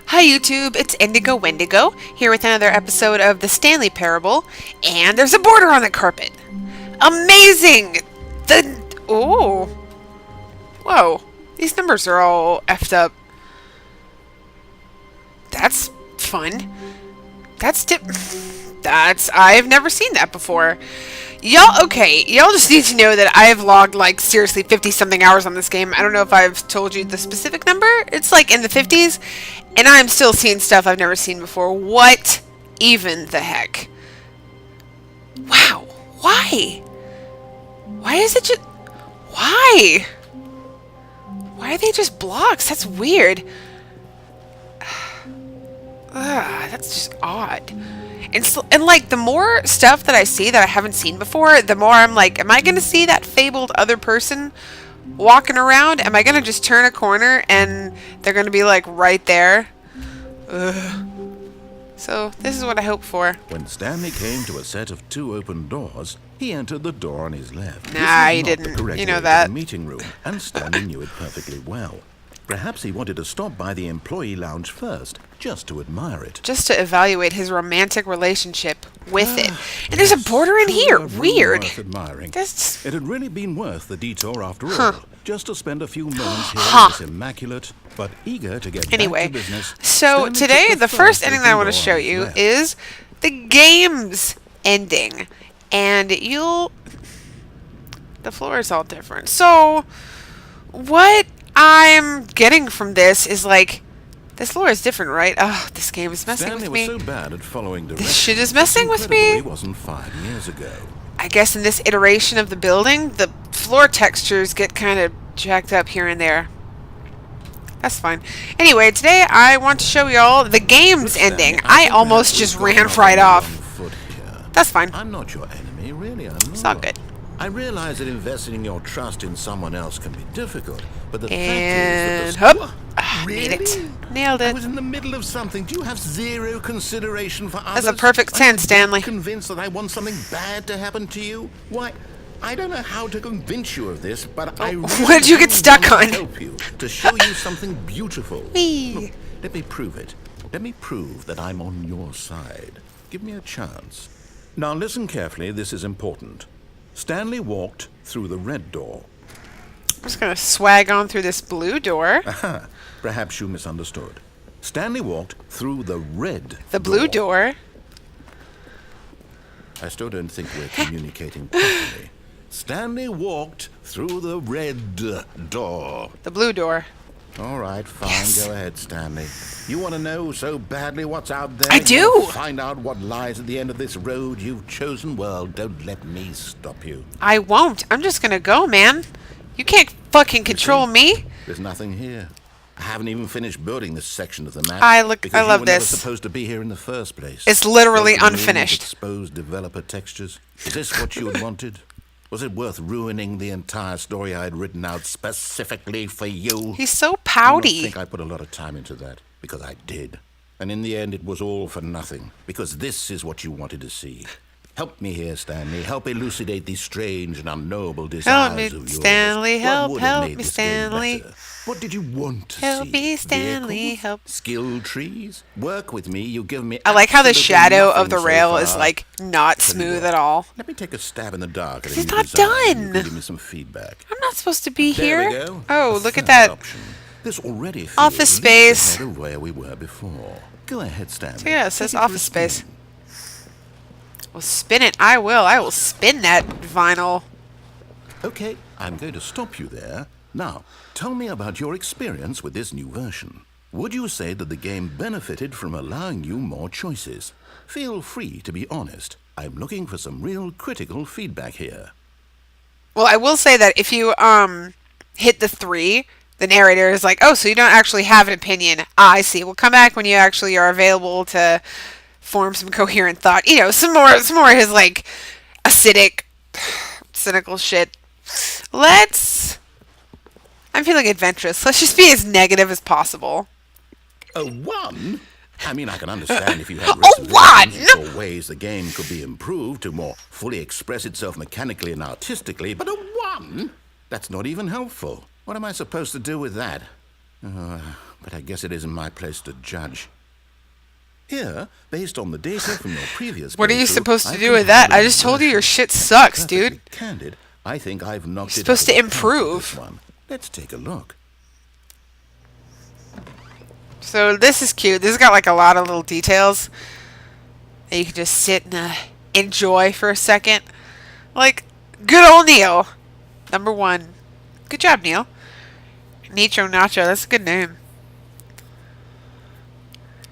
Hi YouTube, it's Indigo Wendigo, here with another episode of the Stanley Parable, and there's a border on the carpet. Amazing! Oh, whoa, these numbers are all effed up. That's fun. I've never seen that before. Y'all just need to know that I have logged like seriously 50 something hours on this game. I don't know if I've told you the specific number. It's like in the 50s, and I'm still seeing stuff I've never seen before. What even the heck? Wow. Why? Why is it just... Why? Why are they just blocks? That's weird. That's just odd. And like, the more stuff that I see that I haven't seen before, the more I'm like, am I going to see that fabled other person walking around? Am I going to just turn a corner and they're going to be like right there? Ugh. So this is what I hope for. When Stanley came to a set of two open doors, he entered the door on his left. Nah, he didn't. You know that. The meeting room, and Stanley knew it perfectly well. Perhaps he wanted to stop by the employee lounge first, just to admire it. Just to evaluate his romantic relationship with it. And there's a border in here. Weird. Worth admiring. That's... It had really been worth the detour after all, just to spend a few moments here in this immaculate, but eager to get back to business. So today, the first ending that I want to show you is the game's ending. And the floor is all different. So, what I'm getting from this is like, this lore is different, right? Oh, this game is messing with me. Was so bad at following this shit is messing with me. It wasn't 5 years ago. I guess in this iteration of the building, the floor textures get kind of jacked up here and there. That's fine. Anyway, today I want to show y'all the game's ending. I almost just ran right off. That's fine. I'm not your enemy, really. I'm not. It's all good. I realize that investing your trust in someone else can be difficult, but the fact is that made it. Nailed it. I was in the middle of something. Do you have zero consideration for others? That's a perfect 10, Stanley. Convinced that I want something bad to happen to you? Why, I don't know how to convince you of this, but I really what did you get stuck on? Help you to show you something beautiful. Look, let me prove it. Let me prove that I'm on your side. Give me a chance. Now listen carefully. This is important. Stanley walked through the red door. I'm just going to swag on through this blue door. Aha. Perhaps you misunderstood. Stanley walked through the red The blue door? I still don't think we're communicating properly. Stanley walked through the red door. The blue door. All right, fine. Yes. Go ahead, Stanley. You want to know so badly what's out there? I do. Find out what lies at the end of this road you've chosen? Well, don't let me stop you. I won't. I'm just going to go, man. You can't fucking control me. There's nothing here. I haven't even finished building this section of the map. I love you were this. Never supposed to be here in the first place. It's literally unfinished. Exposed developer textures. Is this what you had wanted? Was it worth ruining the entire story I had written out specifically for you? He's so pouty. I think I put a lot of time into that, because I did. And in the end, it was all for nothing, because this is what you wanted to see. Help me here, Stanley. Help elucidate these strange and unknowable desires of yours. Help me, Stanley. Help me, Stanley. What did you want to see? Help me, Stanley. Vehicles? Help. Skill trees? Work with me. You give me. I like how the shadow of the so rail far. is like not smooth at all. Let me take a stab in the dark. It's not done. Give me some feedback. I'm not supposed to be There here. we go. Oh, A look at third that. option. This already feels Office space. ahead of where we were before. Go ahead, Stanley. So yeah, it says Take for a office spin. space. Well, spin it. I will. I will spin that vinyl. Okay, I'm going to stop you there. Now, tell me about your experience with this new version. Would you say that the game benefited from allowing you more choices? Feel free to be honest. I'm looking for some real critical feedback here. Well, I will say that if you hit the 3, the narrator is like, oh, so you don't actually have an opinion. Ah, I see. We'll come back when you actually are available to form some coherent thought. You know, some more of his like acidic, cynical shit. I'm feeling adventurous. Let's just be as negative as possible. A 1? I mean, I can understand if you had A 1? or ways the game could be improved to more fully express itself mechanically and artistically, but a 1? That's not even helpful. What am I supposed to do with that? but I guess it isn't my place to judge. Here, based on the data from your previous What are you playthrough, supposed to I've do with that? I compiled just told you your version. shit sucks, Perfectly dude. Candid, I think I've knocked You're it supposed out to of the park with improve. this one. Let's take a look. So this is cute. This has got like a lot of little details that you can just sit and enjoy for a second. Like, good old Neil. Number 1. Good job, Neil. Nicho Nacho. That's a good name.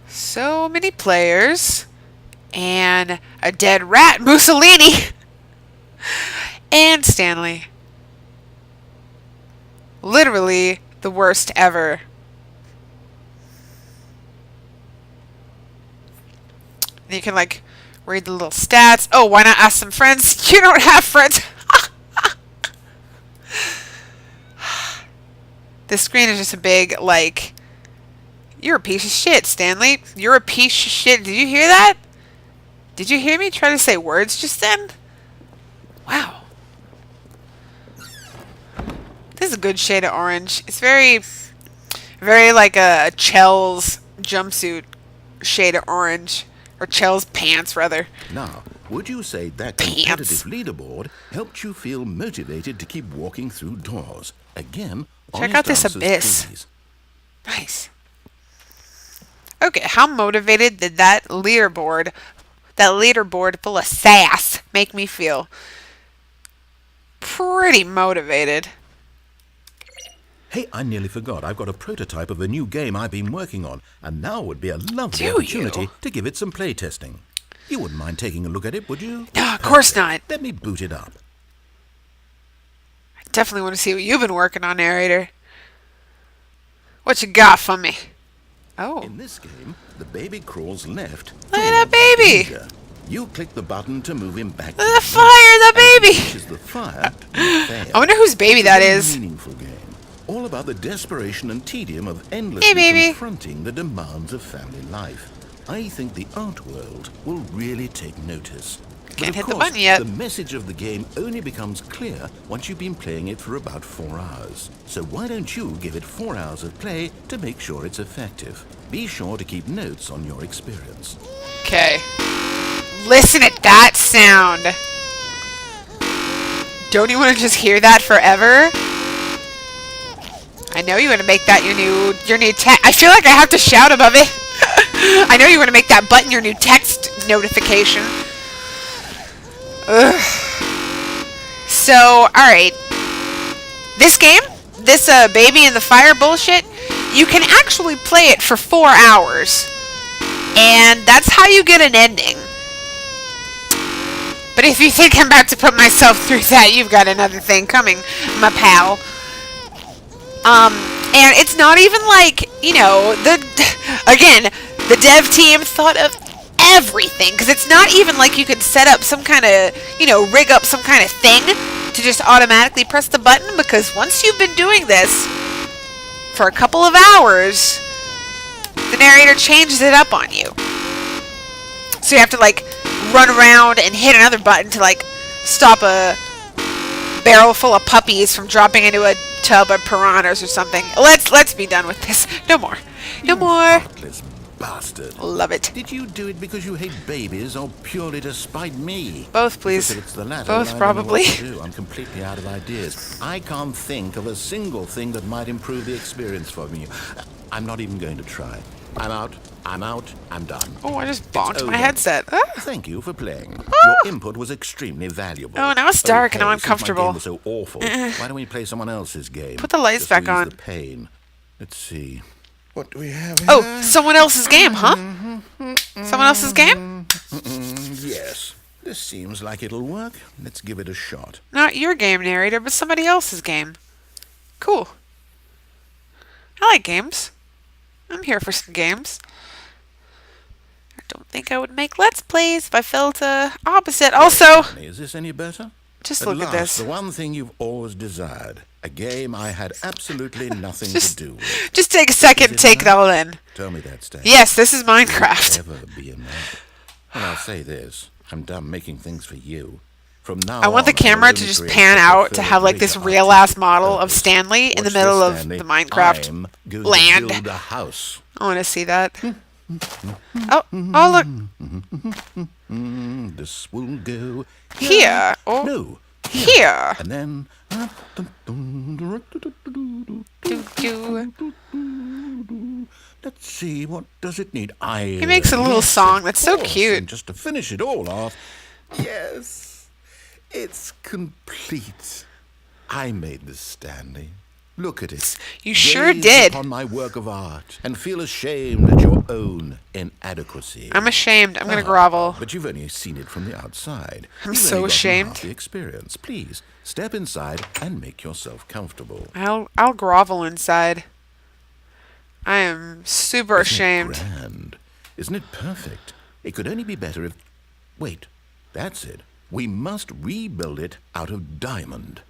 So many players. And a dead rat, Mussolini. And Stanley. Literally the worst ever. And you can like read the little stats. Oh, why not ask some friends? You don't have friends. This screen is just a big like, you're a piece of shit, Stanley. You're a piece of shit. Did you hear that? Did you hear me try to say words just then? Wow. This is a good shade of orange. It's very, very like a Chell's jumpsuit shade of orange. Or Chell's pants, rather. Now, would you say that Pants. competitive leaderboard helped you feel motivated to keep walking through doors? Again, Check out this honest answers, abyss. please. Nice. Okay, how motivated did that leaderboard full of sass make me feel? Pretty motivated. Hey, I nearly forgot. I've got a prototype of a new game I've been working on, and now would be a lovely Do opportunity you? to give it some playtesting. You wouldn't mind taking a look at it, would you? No, of course not. Let me boot it up. I definitely want to see what you've been working on, Narrator. What you got for me? Oh. In this game, the baby crawls left. Look at that baby. Danger. You click the button to move him back. The fire, the baby. Reaches the fire. You fail. I wonder whose baby It's a that very is. Meaningful game. All about the desperation and tedium of endlessly baby. confronting the demands of family life. I think the art world will really take notice. But Can't of hit the course, button yet. The message of the game only becomes clear once you've been playing it for about 4 hours. So why don't you give it 4 hours of play to make sure it's effective? Be sure to keep notes on your experience. Okay. Listen at that sound. Don't you want to just hear that forever? I know you want to make that your new text. I feel like I have to shout above it. I know you want to make that button your new text notification. Ugh. So, alright. This game, this baby in the fire bullshit, you can actually play it for 4 hours. And that's how you get an ending. But if you think I'm about to put myself through that, you've got another thing coming, my pal. And it's not even like, you know, the dev team thought of everything, because it's not even like you could set up some kind of, you know, rig up some kind of thing to just automatically press the button, because once you've been doing this for a couple of hours, the narrator changes it up on you. So you have to, like, run around and hit another button to, like, stop a barrel full of puppies from dropping into a tub of piranhas or something. Let's be done with this. No more. No more. Heartless bastard. Love it. Did you do it because you hate babies or purely to spite me? Both, please. Because if it's the latter, Both, I don't probably. know what to do. I'm completely out of ideas. I can't think of a single thing that might improve the experience for me. I'm not even going to try. I'm out. I'm out. I'm done. Oh, I just bonked over. my headset. Ah. Thank you for playing. Ah. Your input was extremely valuable. Oh, now it's dark and I'm hey, since my uncomfortable. game was so awful. Why don't we play someone else's game? Put the lights Just back to ease on. the pain. Let's see. What do we have here? Oh, someone else's game, huh? Someone else's game? Yes. This seems like it'll work. Let's give it a shot. Not your game, narrator, but somebody else's game. Cool. I like games. I'm here for some games. I don't think I would make Let's Plays if I felt opposite. Also, Is this any better? just look last, at this. The one thing you've always desired. A game I had absolutely nothing to do with. Just take a second and take it all in. Tell me that, Stanley. Yes, this is Minecraft. Will it ever be enough? Well, I'll say this. I'm done making things for you. From now I want the on, I will camera to only just create pan the out to preferred have like way this to real artistic ass model of purpose. Stanley in the Watch middle this, of Stanley. the Minecraft I'm going land. to build a house. I want to see that. Oh, look. This will go Here. Oh, no, here. and then. Let's see, what does it need? He makes a little song that's so cute. And just to finish it all off, yes, it's complete. I made this, Stanley. Look at it. You sure Gaze did. upon my work of art and feel ashamed at your own inadequacy. I'm ashamed. I'm going to grovel. But you've only seen it from the outside. I'm You've so only gotten ashamed. half the experience. Please step inside and make yourself comfortable. I'll grovel inside. I am super ashamed. Grand. Isn't it perfect? It could only be better if... Wait, that's it. We must rebuild it out of diamond.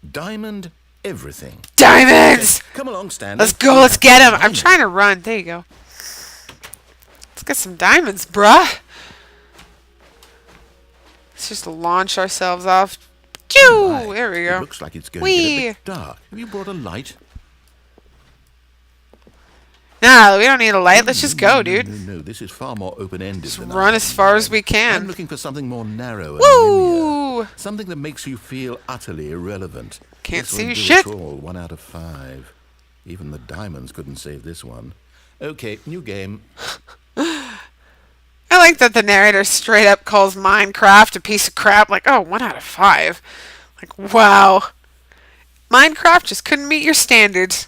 Diamond everything. Diamonds! Okay, come along, Stanley. Let's go. Let's get him. I'm trying to run. There you go. Let's get some diamonds, bruh. Let's just launch ourselves off. Choo! There we go. It looks like it's going to get a bit dark. Have you brought a light? Nah, we don't need a light. Let's just go, dude. No, this is far more open-ended Let's than run I as far as we I'm can. looking for something more narrow and Woo! linear. Something that makes you feel utterly irrelevant. Can't This see won't do shit. at all. 1 out of 5. Even the diamonds couldn't save this one. Okay, new game. I like that the narrator straight up calls Minecraft a piece of crap. Like, oh, 1 out of 5. Like, wow. Minecraft just couldn't meet your standards.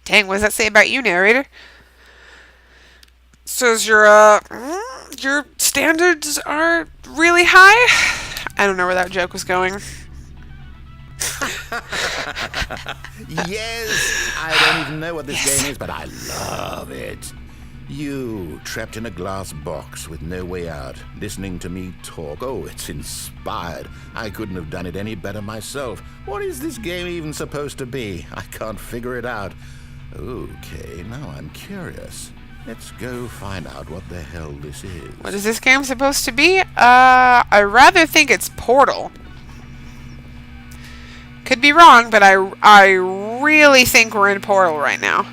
Dang, what does that say about you, narrator? Says your standards are really high? I don't know where that joke was going. Yes, I don't even know what this game is, but I love it. You, trapped in a glass box with no way out, listening to me talk. Oh, it's inspired. I couldn't have done it any better myself. What is this game even supposed to be? I can't figure it out. Okay, now I'm curious. Let's go find out what the hell this is. What is this game supposed to be? I rather think it's Portal. Could be wrong, but I really think we're in Portal right now.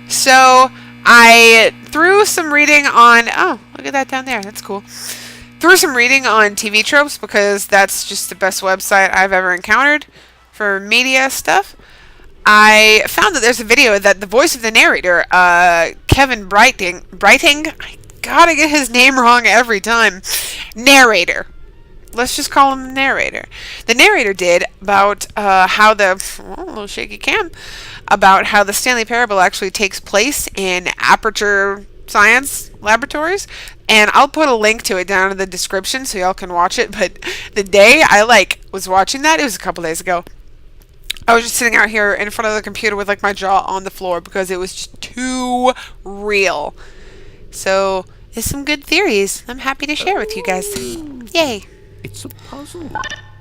So, I threw some reading on... Oh, look at that down there. That's cool. Threw some reading on TV tropes because that's just the best website I've ever encountered for media stuff. I found that there's a video that the voice of the narrator, Kevin Brighting, I gotta get his name wrong every time. Narrator. Let's just call him Narrator. The narrator did about how the... Oh, a little shaky cam. About how the Stanley Parable actually takes place in Aperture Science Laboratories. And I'll put a link to it down in the description so y'all can watch it. But the day I, was watching that, it was a couple days ago. I was just sitting out here in front of the computer with, my jaw on the floor because it was just too real. So, there's some good theories I'm happy to share with you guys. Yay. It's a puzzle.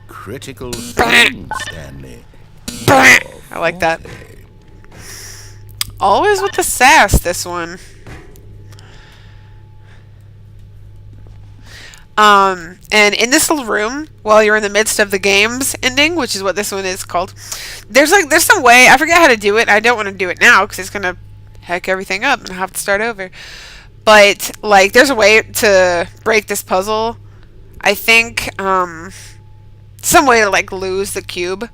Critical thinking, Stanley. I like that. Always with the sass, this one. And in this little room, while you're in the midst of the game's ending, which is what this one is called, there's some way, I forget how to do it, I don't want to do it now, because it's going to heck everything up, and I'll have to start over. But, there's a way to break this puzzle. I think, some way to, lose the cube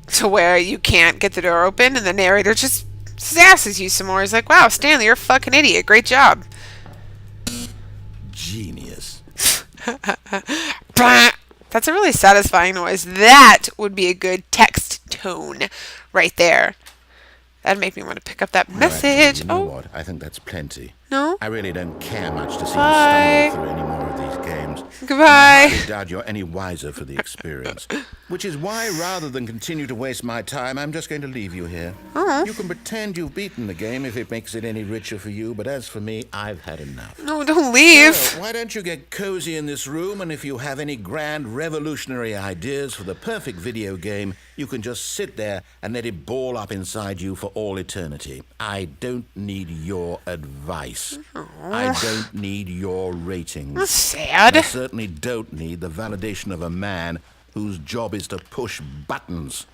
to where you can't get the door open, and the narrator just sasses you some more. He's like, wow, Stanley, you're a fucking idiot. Great job. Genius. That's a really satisfying noise. That would be a good text tone right there. That'd make me want to pick up that message. You know what? I think that's plenty. No? I really don't care much to see Bye. you stumble through any more of these games. Goodbye. I doubt you're any wiser for the experience. Which is why, rather than continue to waste my time, I'm just going to leave you here. You can pretend you've beaten the game if it makes it any richer for you, but as for me, I've had enough. No, don't leave. So, why don't you get cozy in this room, and if you have any grand revolutionary ideas for the perfect video game, You can just sit there and let it ball up inside you for all eternity. I don't need your advice. I don't need your ratings. That's sad. I certainly don't need the validation of a man whose job is to push buttons.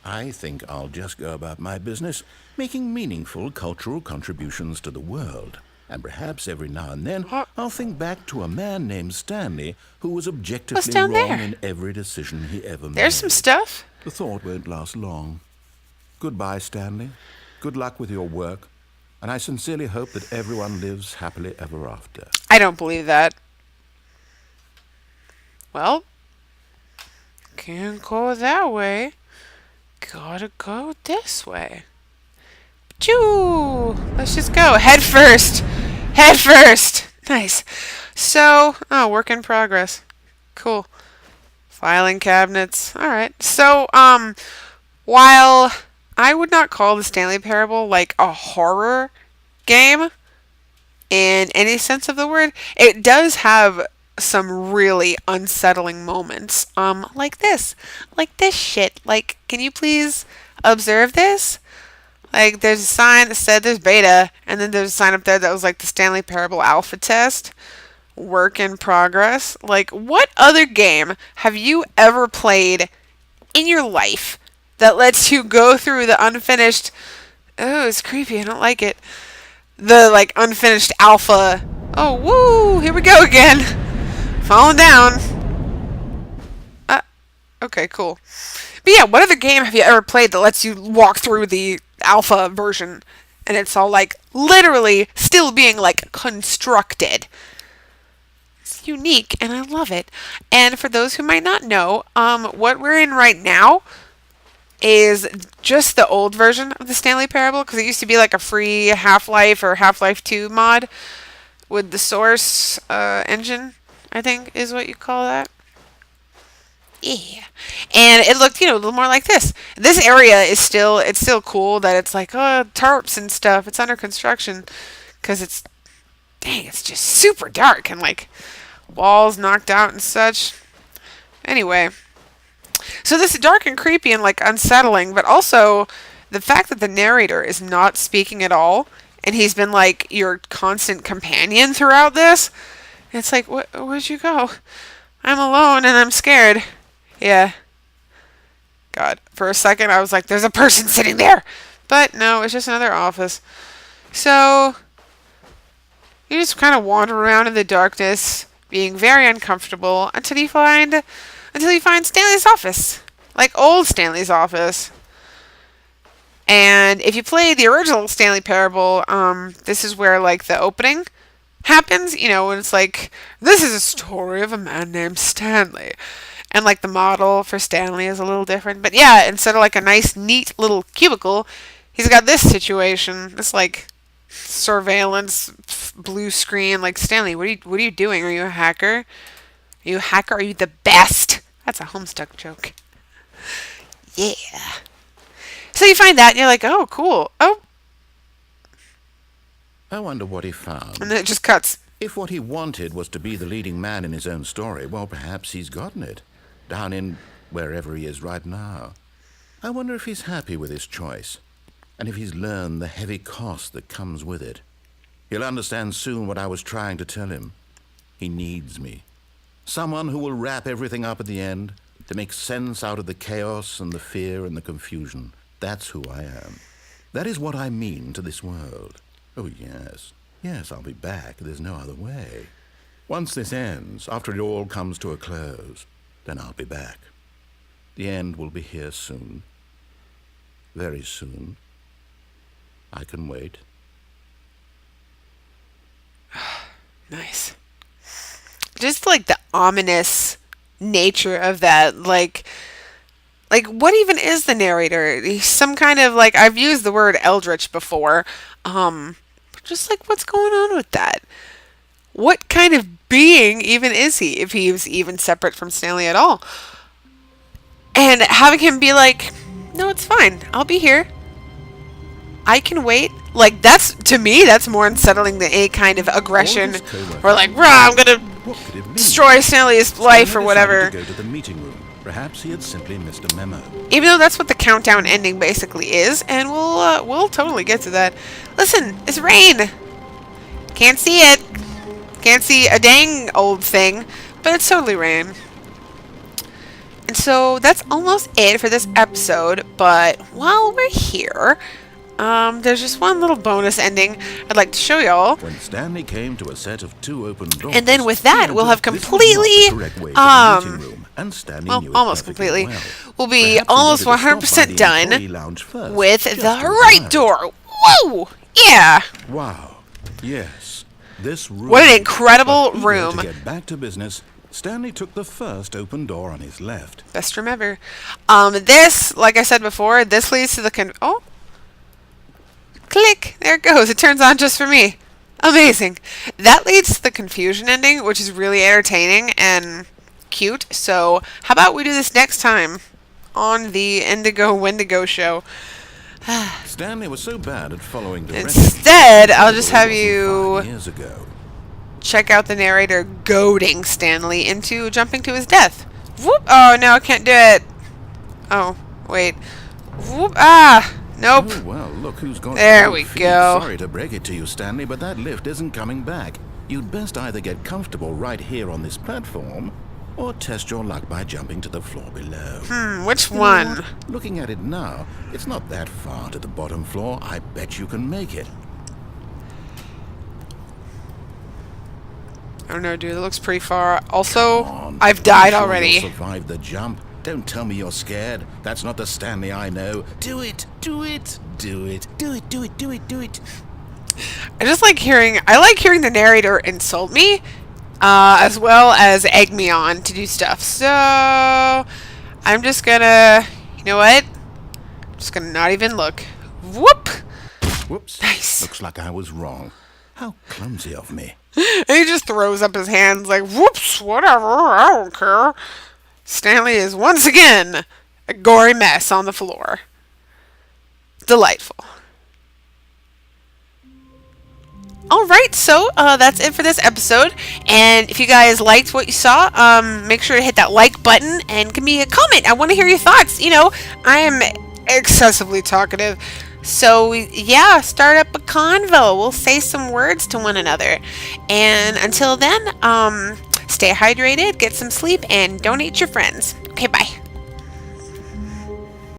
I think I'll just go about my business, making meaningful cultural contributions to the world. And perhaps every now and then, I'll think back to a man named Stanley who was objectively wrong in every decision he ever made. There's some stuff. The thought won't last long. Goodbye, Stanley. Good luck with your work. And I sincerely hope that everyone lives happily ever after. I don't believe that. Well, can't go that way. Gotta go this way. Choo! Let's just go. Head first. Head first. Nice. So, work in progress. Cool. Filing cabinets. Alright. So, while I would not call the Stanley Parable like a horror game in any sense of the word, it does have some really unsettling moments. Like this. Like this shit. Like, can you please observe this? Like, there's a sign that said there's beta, and then there's a sign up there that was like the Stanley Parable alpha test. Work in progress. Like, what other game have you ever played in your life that lets you go through the unfinished... Oh, it's creepy. I don't like it. The, like, unfinished alpha... Oh, woo! Here we go again. Falling down. Okay, cool. But yeah, what other game have you ever played that lets you walk through the alpha version and it's all, like, literally still being, like, constructed? It's unique, and I love it. And for those who might not know, what we're in right now is just the old version of the Stanley Parable, because it used to be like a free Half-Life or Half-Life 2 mod with the Source engine, I think is what you call that. Yeah. And it looked, a little more like this. This area is still cool that it's like, tarps and stuff. It's under construction because it's just super dark and like walls knocked out and such. Anyway, so this is dark and creepy and like unsettling, but also the fact that the narrator is not speaking at all and he's been like your constant companion throughout this. It's like, where'd you go? I'm alone and I'm scared. Yeah. God, for a second I was like, there's a person sitting there. But no, it's just another office. So you just kind of wander around in the darkness, being very uncomfortable until you find Stanley's office. Like old Stanley's office. And if you play the original Stanley Parable, this is where like the opening happens, when it's like, this is a story of a man named Stanley. And like the model for Stanley is a little different. But yeah, instead of like a nice, neat little cubicle, he's got this situation. This like surveillance blue screen. Like, Stanley, what are you doing? Are you a hacker? Are you a hacker? Are you the best? That's a Homestuck joke. Yeah. So you find that and you're like, oh, cool. Oh. I wonder what he found. And then it just cuts. If what he wanted was to be the leading man in his own story, well, perhaps he's gotten it. Down in wherever he is right now. I wonder if he's happy with his choice, and if he's learned the heavy cost that comes with it. He'll understand soon what I was trying to tell him. He needs me. Someone who will wrap everything up at the end, to make sense out of the chaos and the fear and the confusion. That's who I am. That is what I mean to this world. Oh, yes. Yes, I'll be back. There's no other way. Once this ends, after it all comes to a close, then I'll be back. The end will be here soon. Very soon. I can wait. Nice. Just like the ominous nature of that, like what even is the narrator? He's some kind of like, I've used the word eldritch before. Just like, what's going on with that? What kind of being even is he, if he's even separate from Stanley at all? And having him be like, no, it's fine. I'll be here. I can wait. Like, that's, to me, that's more unsettling than any kind of aggression. Or like, rah, I'm gonna destroy Stanley's life or whatever. To go to the meeting room. Perhaps he had simply missed a memo. Even though that's what the countdown ending basically is, and we'll totally get to that. Listen, it's rain. Can't see it. Can't see a dang old thing, but it's totally rain. And so that's almost it for this episode, but while we're here, there's just one little bonus ending I'd like to show y'all. When Stanley came to a set of 2 open doors, And then with that, we'll have completely, well, almost completely, we'll be almost 100% done with the right door. Woo! Yeah! Wow. Yes. This room. What an incredible But eager room. To get back to business, Stanley took the first open door on his left. Best room ever. This, like I said before, this leads to the oh! Click! There it goes. It turns on just for me. Amazing. That leads to the confusion ending, which is really entertaining and cute. So, how about we do this next time on the Indigo Wendigo show? Stanley was so bad at following directions. Instead, I'll just have you 5 years ago. check out the narrator goading Stanley into jumping to his death. Whoop! Oh, no, I can't do it. Oh, wait. Whoop! Ah! Nope. Oh, well, look who's got There cold we feet. go. Sorry to break it to you, Stanley, but that lift isn't coming back. You'd best either get comfortable right here on this platform, or test your luck by jumping to the floor below. Which You know one? what? Looking at it now, it's not that far to the bottom floor. I bet you can make it. I don't know, dude. It looks pretty far. Also, Come on. I've died You sure already. You'll survive the jump. Don't tell me you're scared. That's not the Stanley I know. Do it. Do it. Do it. Do it. Do it. Do it. Do it. I like hearing the narrator insult me, as well as egg me on to do stuff. So, I'm just gonna, you know what? I'm just gonna not even look. Whoop! Whoops. Nice. Looks like I was wrong. How clumsy of me. And he just throws up his hands like, whoops, whatever, I don't care. Stanley is once again a gory mess on the floor. Delightful. Alright, so that's it for this episode. And if you guys liked what you saw, make sure to hit that like button and give me a comment. I want to hear your thoughts. You know, I am excessively talkative. So, yeah, start up a convo. We'll say some words to one another. And until then, stay hydrated, get some sleep, and donate to your friends. Okay,